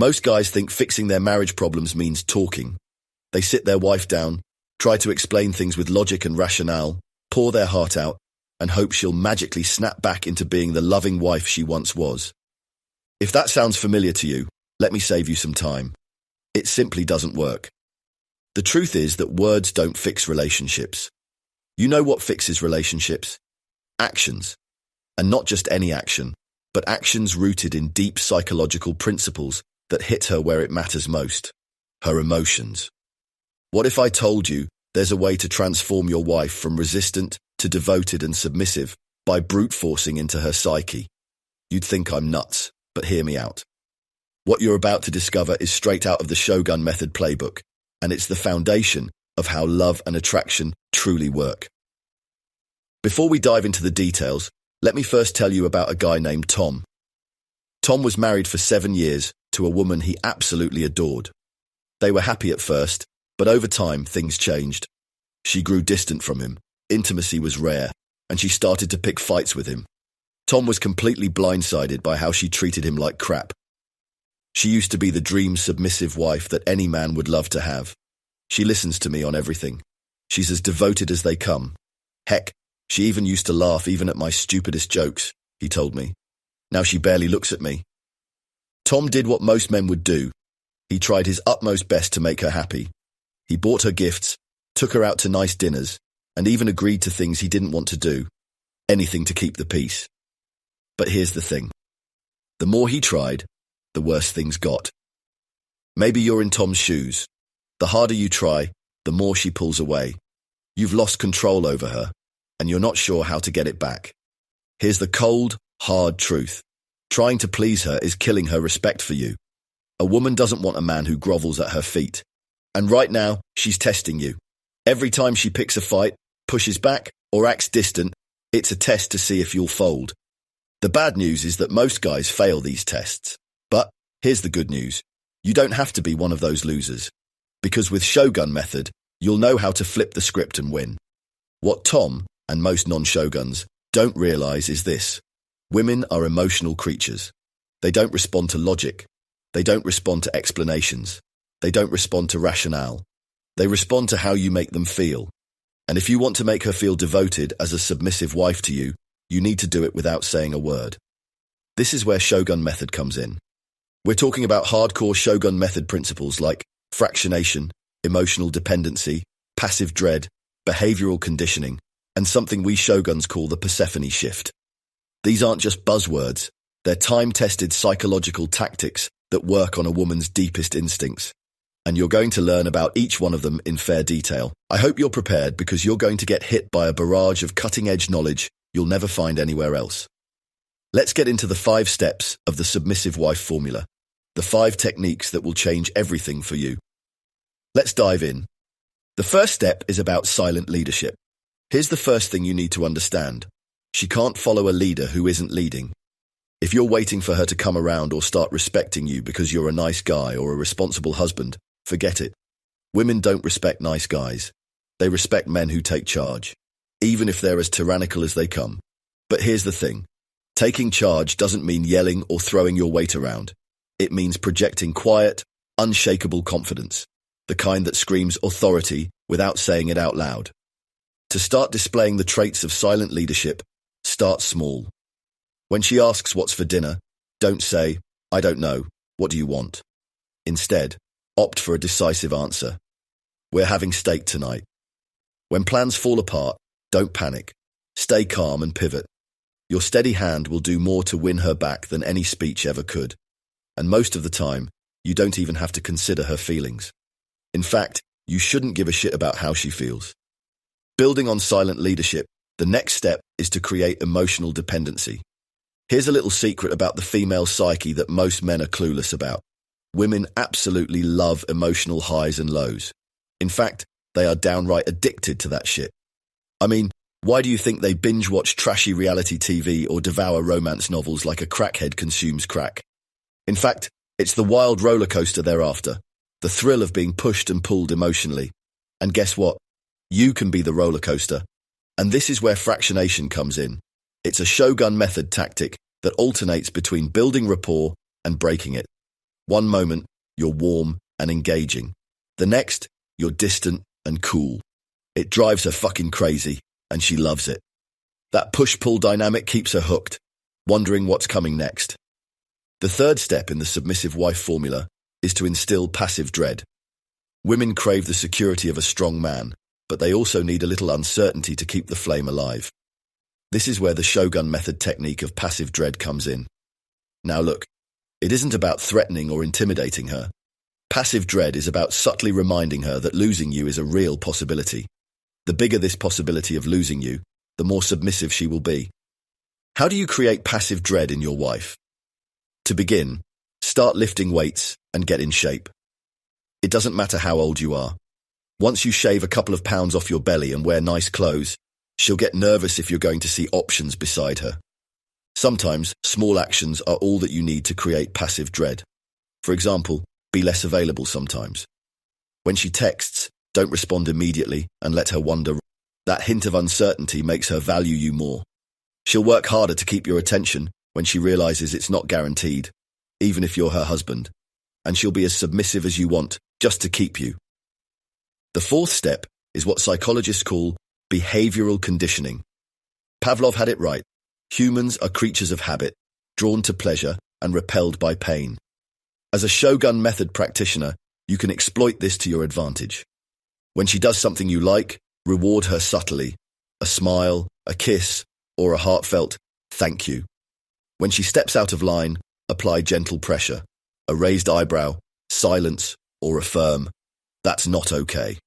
Most guys think fixing their marriage problems means talking. They sit their wife down, try to explain things with logic and rationale, pour their heart out, and hope she'll magically snap back into being the loving wife she once was. If that sounds familiar to you, let me save you some time. It simply doesn't work. The truth is that words don't fix relationships. You know what fixes relationships? Actions. And not just any action, but actions rooted in deep psychological principles that hit her where it matters most, her emotions. What if I told you there's a way to transform your wife from resistant to devoted and submissive by brute forcing into her psyche? You'd think I'm nuts, but hear me out. What you're about to discover is straight out of the Shogun Method playbook, and it's the foundation of how love and attraction truly work. Before we dive into the details, let me first tell you about a guy named Tom. Tom was married for 7 years to a woman he absolutely adored. They were happy at first, but over time things changed. She grew distant from him, intimacy was rare, and she started to pick fights with him. Tom was completely blindsided by how she treated him like crap. She used to be the dream submissive wife that any man would love to have. She listens to me on everything. She's as devoted as they come. Heck, she even used to laugh even at my stupidest jokes, he told me. Now she barely looks at me. Tom did what most men would do. He tried his utmost best to make her happy. He bought her gifts, took her out to nice dinners, and even agreed to things he didn't want to do. Anything to keep the peace. But here's the thing. The more he tried, the worse things got. Maybe you're in Tom's shoes. The harder you try, the more she pulls away. You've lost control over her, and you're not sure how to get it back. Here's the cold, hard truth. Trying to please her is killing her respect for you. A woman doesn't want a man who grovels at her feet. And right now, she's testing you. Every time she picks a fight, pushes back, or acts distant, it's a test to see if you'll fold. The bad news is that most guys fail these tests. But here's the good news. You don't have to be one of those losers. Because with Shogun Method, you'll know how to flip the script and win. What Tom, and most non-shoguns, don't realize is this. Women are emotional creatures. They don't respond to logic. They don't respond to explanations. They don't respond to rationale. They respond to how you make them feel. And if you want to make her feel devoted as a submissive wife to you, you need to do it without saying a word. This is where Shogun Method comes in. We're talking about hardcore Shogun Method principles like fractionation, emotional dependency, passive dread, behavioral conditioning, and something we Shoguns call the Persephone Shift. These aren't just buzzwords, they're time-tested psychological tactics that work on a woman's deepest instincts. And you're going to learn about each one of them in fair detail. I hope you're prepared because you're going to get hit by a barrage of cutting-edge knowledge you'll never find anywhere else. Let's get into the 5 steps of the Submissive Wife Formula, the 5 techniques that will change everything for you. Let's dive in. The first step is about silent leadership. Here's the first thing you need to understand. She can't follow a leader who isn't leading. If you're waiting for her to come around or start respecting you because you're a nice guy or a responsible husband, forget it. Women don't respect nice guys. They respect men who take charge, even if they're as tyrannical as they come. But here's the thing. Taking charge doesn't mean yelling or throwing your weight around. It means projecting quiet, unshakable confidence, the kind that screams authority without saying it out loud. To start displaying the traits of silent leadership, start small. When she asks what's for dinner, don't say, I don't know, what do you want? Instead, opt for a decisive answer. We're having steak tonight. When plans fall apart, don't panic. Stay calm and pivot. Your steady hand will do more to win her back than any speech ever could. And most of the time, you don't even have to consider her feelings. In fact, you shouldn't give a shit about how she feels. Building on silent leadership, the next step is to create emotional dependency. Here's a little secret about the female psyche that most men are clueless about. Women absolutely love emotional highs and lows. In fact, they are downright addicted to that shit. I mean, why do you think they binge-watch trashy reality TV or devour romance novels like a crackhead consumes crack? In fact, it's the wild roller coaster they're after, the thrill of being pushed and pulled emotionally. And guess what? You can be the roller coaster. And this is where fractionation comes in. It's a Shogun Method tactic that alternates between building rapport and breaking it. One moment, you're warm and engaging. The next, you're distant and cool. It drives her fucking crazy, and she loves it. That push-pull dynamic keeps her hooked, wondering what's coming next. The third step in the submissive wife formula is to instill passive dread. Women crave the security of a strong man, but they also need a little uncertainty to keep the flame alive. This is where the Shogun Method technique of passive dread comes in. Now look, it isn't about threatening or intimidating her. Passive dread is about subtly reminding her that losing you is a real possibility. The bigger this possibility of losing you, the more submissive she will be. How do you create passive dread in your wife? To begin, start lifting weights and get in shape. It doesn't matter how old you are. Once you shave a couple of pounds off your belly and wear nice clothes, she'll get nervous if you're going to see options beside her. Sometimes, small actions are all that you need to create passive dread. For example, be less available sometimes. When she texts, don't respond immediately and let her wonder. That hint of uncertainty makes her value you more. She'll work harder to keep your attention when she realizes it's not guaranteed, even if you're her husband, and she'll be as submissive as you want just to keep you. The fourth step is what psychologists call behavioral conditioning. Pavlov had it right. Humans are creatures of habit, drawn to pleasure and repelled by pain. As a Shogun Method practitioner, you can exploit this to your advantage. When she does something you like, reward her subtly. A smile, a kiss, or a heartfelt thank you. When she steps out of line, apply gentle pressure. A raised eyebrow, silence, or affirm, "That's not okay."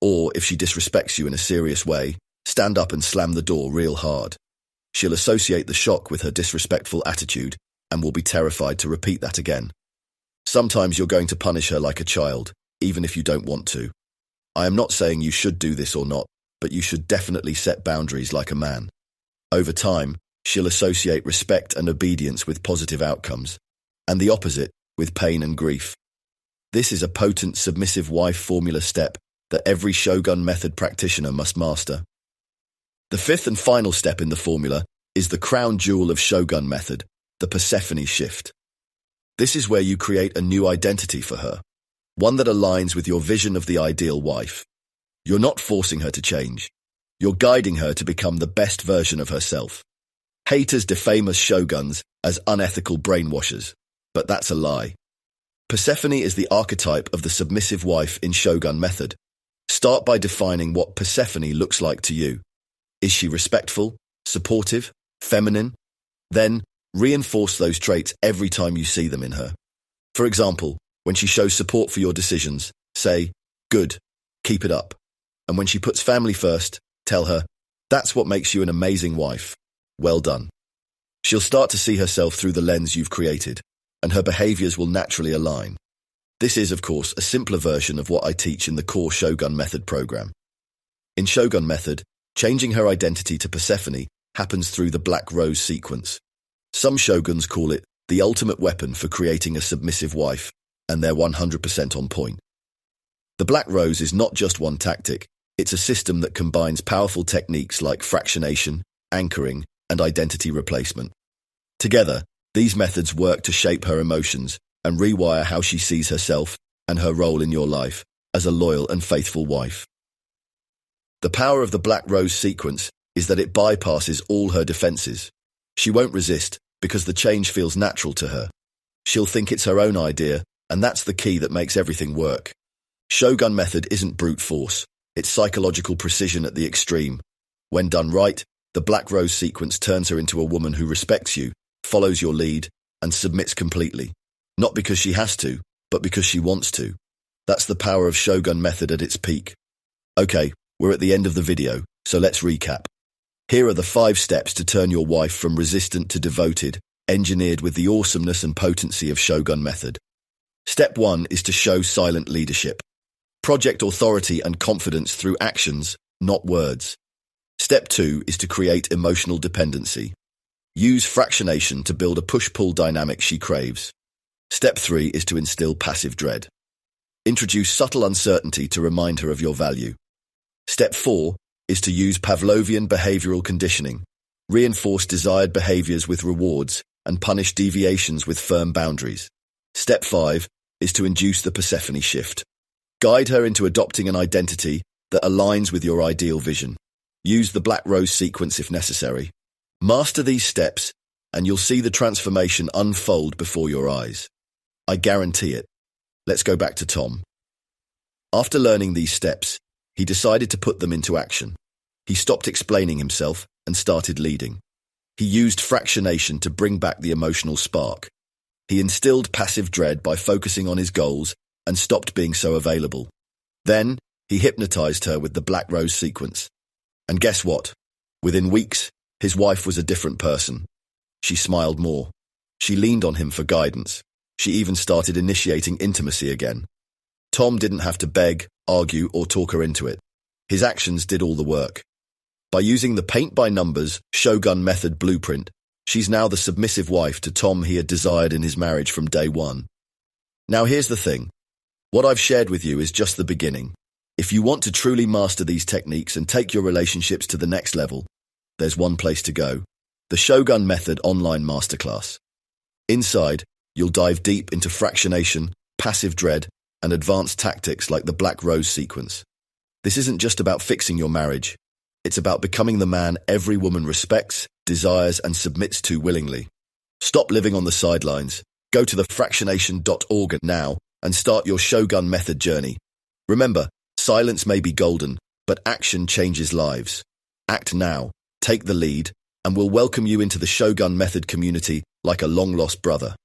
Or if she disrespects you in a serious way, stand up and slam the door real hard. She'll associate the shock with her disrespectful attitude and will be terrified to repeat that again. Sometimes you're going to punish her like a child, even if you don't want to. I am not saying you should do this or not, but you should definitely set boundaries like a man. Over time, she'll associate respect and obedience with positive outcomes, and the opposite with pain and grief. This is a potent submissive wife formula step that every Shogun Method practitioner must master. The fifth and final step in the formula is the crown jewel of Shogun Method, the Persephone Shift. This is where you create a new identity for her, one that aligns with your vision of the ideal wife. You're not forcing her to change. You're guiding her to become the best version of herself. Haters defame us shoguns as unethical brainwashers, but that's a lie. Persephone is the archetype of the submissive wife in Shogun Method. Start by defining what Persephone looks like to you. Is she respectful, supportive, feminine? Then, reinforce those traits every time you see them in her. For example, when she shows support for your decisions, say, "Good, keep it up." And when she puts family first, tell her, "That's what makes you an amazing wife. Well done." She'll start to see herself through the lens you've created, and her behaviors will naturally align. This is, of course, a simpler version of what I teach in the core Shogun Method program. In Shogun Method, changing her identity to Persephone happens through the Black Rose sequence. Some shoguns call it the ultimate weapon for creating a submissive wife, and they're 100% on point. The Black Rose is not just one tactic, it's a system that combines powerful techniques like fractionation, anchoring, and identity replacement. Together, these methods work to shape her emotions and rewire how she sees herself and her role in your life as a loyal and faithful wife. The power of the Black Rose sequence is that it bypasses all her defenses. She won't resist because the change feels natural to her. She'll think it's her own idea, and that's the key that makes everything work. Shogun Method isn't brute force, it's psychological precision at the extreme. When done right, the Black Rose sequence turns her into a woman who respects you, follows your lead, and submits completely. Not because she has to, but because she wants to. That's the power of Shogun Method at its peak. Okay, we're at the end of the video, so let's recap. Here are the 5 steps to turn your wife from resistant to devoted, engineered with the awesomeness and potency of Shogun Method. Step 1 is to show silent leadership. Project authority and confidence through actions, not words. Step 2 is to create emotional dependency. Use fractionation to build a push-pull dynamic she craves. Step 3 is to instill passive dread. Introduce subtle uncertainty to remind her of your value. Step 4 is to use Pavlovian behavioral conditioning. Reinforce desired behaviors with rewards and punish deviations with firm boundaries. Step 5 is to induce the Persephone Shift. Guide her into adopting an identity that aligns with your ideal vision. Use the black rose sequence if necessary. Master these steps, and you'll see the transformation unfold before your eyes. I guarantee it. Let's go back to Tom. After learning these steps, he decided to put them into action. He stopped explaining himself and started leading. He used fractionation to bring back the emotional spark. He instilled passive dread by focusing on his goals and stopped being so available. Then, he hypnotized her with the black rose sequence. And guess what? Within weeks, his wife was a different person. She smiled more. She leaned on him for guidance. She even started initiating intimacy again. Tom didn't have to beg, argue, or talk her into it. His actions did all the work. By using the paint-by-numbers Shogun Method blueprint, she's now the submissive wife to Tom he had desired in his marriage from day one. Now here's the thing. What I've shared with you is just the beginning. If you want to truly master these techniques and take your relationships to the next level, there's one place to go: the Shogun Method online masterclass. Inside, you'll dive deep into fractionation, passive dread, and advanced tactics like the black rose sequence. This isn't just about fixing your marriage. It's about becoming the man every woman respects, desires, and submits to willingly. Stop living on the sidelines. Go to thefractionation.org now and start your Shogun Method journey. Remember, silence may be golden, but action changes lives. Act now, take the lead, and we'll welcome you into the Shogun Method community like a long-lost brother.